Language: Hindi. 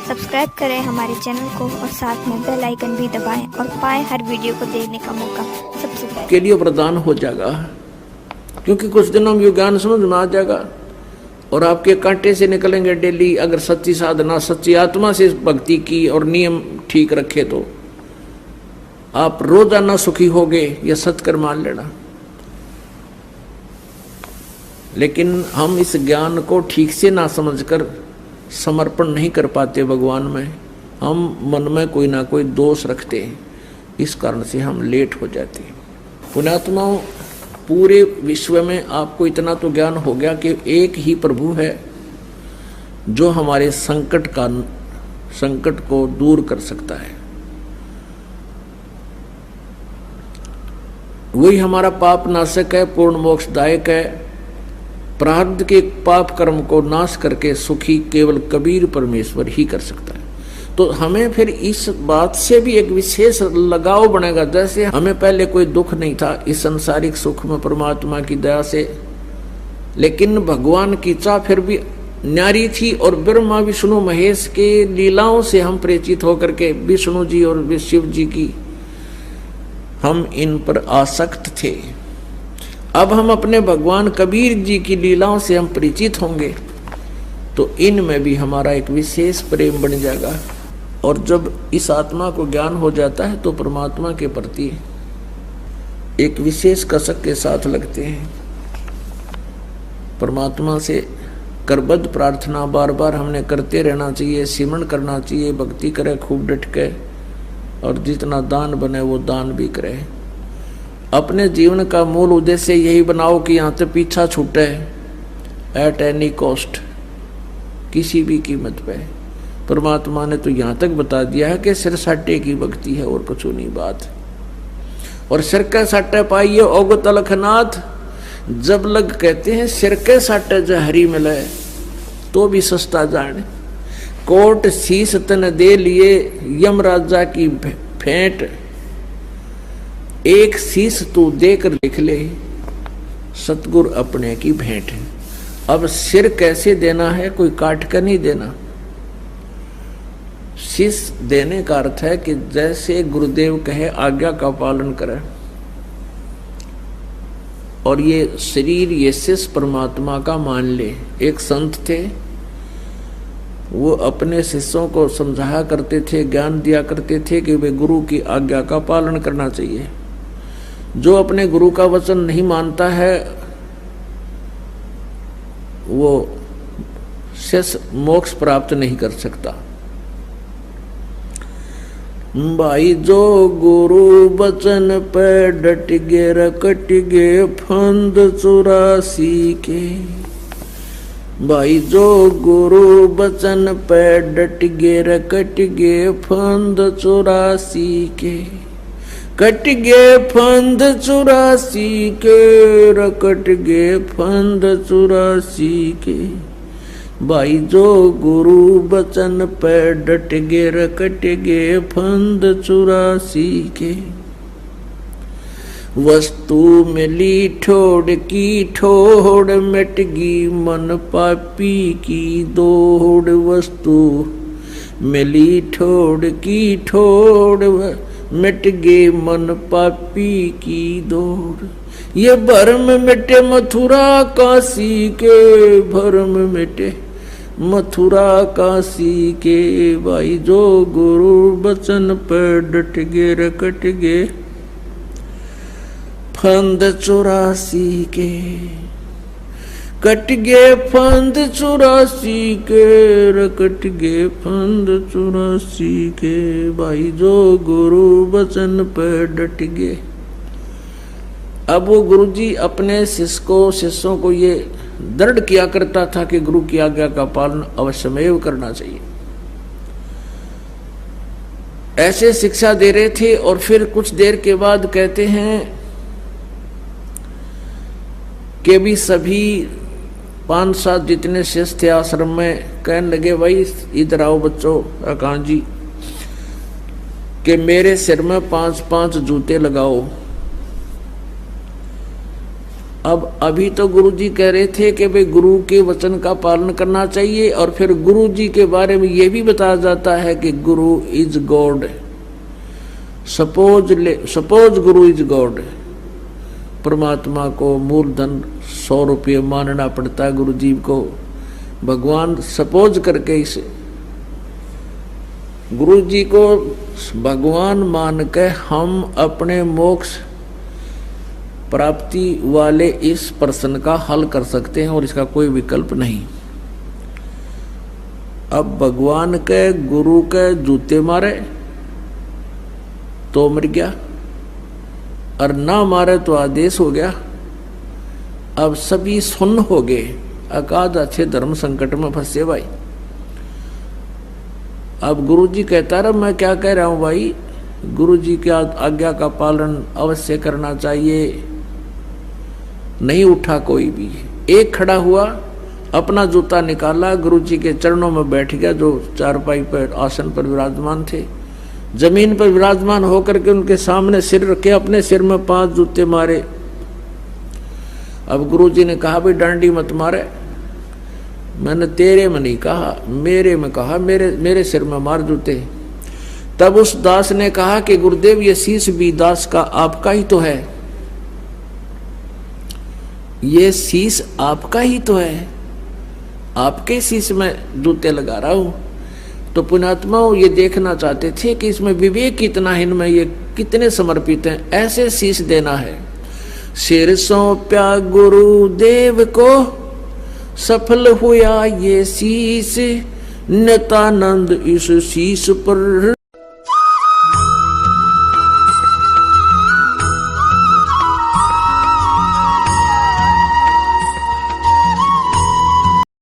सब्सक्राइब करें हमारे चैनल को और साथ में बेल आइकन भी दबाएं और पाएं हर वीडियो को देखने का मौका सबसे पहले के लिए वरदान हो जाएगा, क्योंकि कुछ दिनों में ज्ञान समझ में आ जाएगा और आपके कांटे से निकलेंगे डेली। अगर सच्ची साधना सच्ची आत्मा से भक्ति की और नियम ठीक रखे तो आप रोजाना सुखी होगे, यह सत्कर मान लेना। लेकिन हम इस ज्ञान को ठीक से ना समझकर समर्पण नहीं कर पाते भगवान में। हम मन में कोई ना कोई दोष रखते हैं, इस कारण से हम लेट हो जाते हैं। पुण्यात्माओं, पूरे विश्व में आपको इतना तो ज्ञान हो गया कि एक ही प्रभु है जो हमारे संकट को दूर कर सकता है। वही हमारा पाप नाशक है, पूर्ण मोक्षदायक है। प्रारब्ध के पाप कर्म को नाश करके सुखी केवल कबीर परमेश्वर ही कर सकता है। तो हमें फिर इस बात से भी एक विशेष लगाव बनेगा। जैसे हमें पहले कोई दुख नहीं था इस संसारिक सुख में परमात्मा की दया से, लेकिन भगवान की चाह फिर भी न्यारी थी और ब्रह्मा विष्णु महेश के लीलाओं से हम परिचित होकर के विष्णु जी और शिव जी की हम इन पर आसक्त थे। अब हम अपने भगवान कबीर जी की लीलाओं से हम परिचित होंगे तो इनमें भी हमारा एक विशेष प्रेम बन जाएगा। और जब इस आत्मा को ज्ञान हो जाता है तो परमात्मा के प्रति एक विशेष कसक के साथ लगते हैं। परमात्मा से करबद्ध प्रार्थना बार बार हमने करते रहना चाहिए, सिमरण करना चाहिए, भक्ति करे खूब डट के, और जितना दान बने वो दान भी करे। अपने जीवन का मूल उद्देश्य यही बनाओ कि यहाँ से पीछा छूटे एट एनी कॉस्ट, किसी भी कीमत पे। परमात्मा ने तो यहाँ तक बता दिया है कि सिर साटे की भक्ति है और कुछ नहीं बात। और सिर के साटे पाइए ओग तलखनाथ, जब लग कहते हैं सिर के साटे जो हरी मिले तो भी सस्ता जाने। कोट शीस तन दे लिए यम राजा की भेंट, एक शीस तू देकर देख ले सतगुरु अपने की भेंट है। अब सिर कैसे देना है, कोई काट कर नहीं देना। शीस देने का अर्थ है कि जैसे गुरुदेव कहे आज्ञा का पालन करें। और ये शरीर ये शिष परमात्मा का मान ले। एक संत थे, वो अपने शिष्यों को समझाया करते थे, ज्ञान दिया करते थे कि वे गुरु की आज्ञा का पालन करना चाहिए। जो अपने गुरु का वचन नहीं मानता है वो शेष मोक्ष प्राप्त नहीं कर सकता। भाई जो गुरु वचन पे डट गे रकट गे फंद 84 के। भाई जो गुरु वचन पे डट गे रकट गे फंद 84 के। कट गे फंद 84 के, रकट गे फंद 84 के। भाई जो गुरु वचन पे डट गे रकट गे फंद 84 के। वस्तु मिली ठोड़ की ठोड़, मिटगी मन पापी की दौड़। वस्तु मिली ठोड़ की ठोड़, मिट गे मन पापी की दौड़। ये भरम मिटे मथुरा काशी के, भरम मिटे मथुरा काशी के। भाई जो गुरु वचन पर डट गे रकट गे फंद 84 के। कट गे फंद 84 के, रकट गे फंद 84 के। भाई जो गुरु वचन पर डट गे। अब वो गुरुजी अपने शिष्यों को ये दृढ़ किया करता था कि गुरु की आज्ञा का पालन अवश्यमेव करना चाहिए। ऐसे शिक्षा दे रहे थे। और फिर कुछ देर के बाद कहते हैं कि भी सभी 5-7 जितने शिष्य थे आश्रम में कहने लगे, भाई इधर आओ बच्चों, आकांत जी, कि मेरे सिर में 5-5 जूते लगाओ। अब अभी तो गुरुजी कह रहे थे कि भाई गुरु के वचन का पालन करना चाहिए, और फिर गुरुजी के बारे में यह भी बताया जाता है कि गुरु is God. Suppose Guru is God, परमात्मा को मूलधन 100 रुपये मानना पड़ता है गुरु जी को, भगवान सपोज करके इसे गुरु जी को भगवान मान के हम अपने मोक्ष प्राप्ति वाले इस प्रश्न का हल कर सकते हैं और इसका कोई विकल्प नहीं। अब भगवान के गुरु के जूते मारे तो मर गया, और ना मारे तो आदेश हो गया। अब सभी सुन्न हो गए, अकाद अच्छे धर्म संकट में फंसे भाई। अब गुरुजी कहता रहा मैं क्या कह रहा हूं भाई, गुरुजी की आज्ञा का पालन अवश्य करना चाहिए। नहीं उठा कोई भी, एक खड़ा हुआ, अपना जूता निकाला, गुरुजी के चरणों में बैठ गया, जो चारपाई पर आसन पर विराजमान थे। जमीन पर विराजमान होकर के उनके सामने सिर रखे, अपने सिर में 5 जूते मारे। अब गुरुजी ने कहा भाई डांडी मत मारे, मैंने तेरे में नहीं कहा, मेरे में कहा, मेरे सिर में मार जूते। तब उस दास ने कहा कि गुरुदेव ये शीश भी दास का आपका ही तो है, ये शीश आपका ही तो है, आपके शीश में जूते लगा रहा हूं। तो पुण्यात्मा ये देखना चाहते थे कि इसमें विवेक कितना है, इनमें ये कितने समर्पित हैं, ऐसे शीश देना है। सिर सौंप्या गुरुदेव को, सफल हुआ ये शीश, नित्यानंद इस शीश पर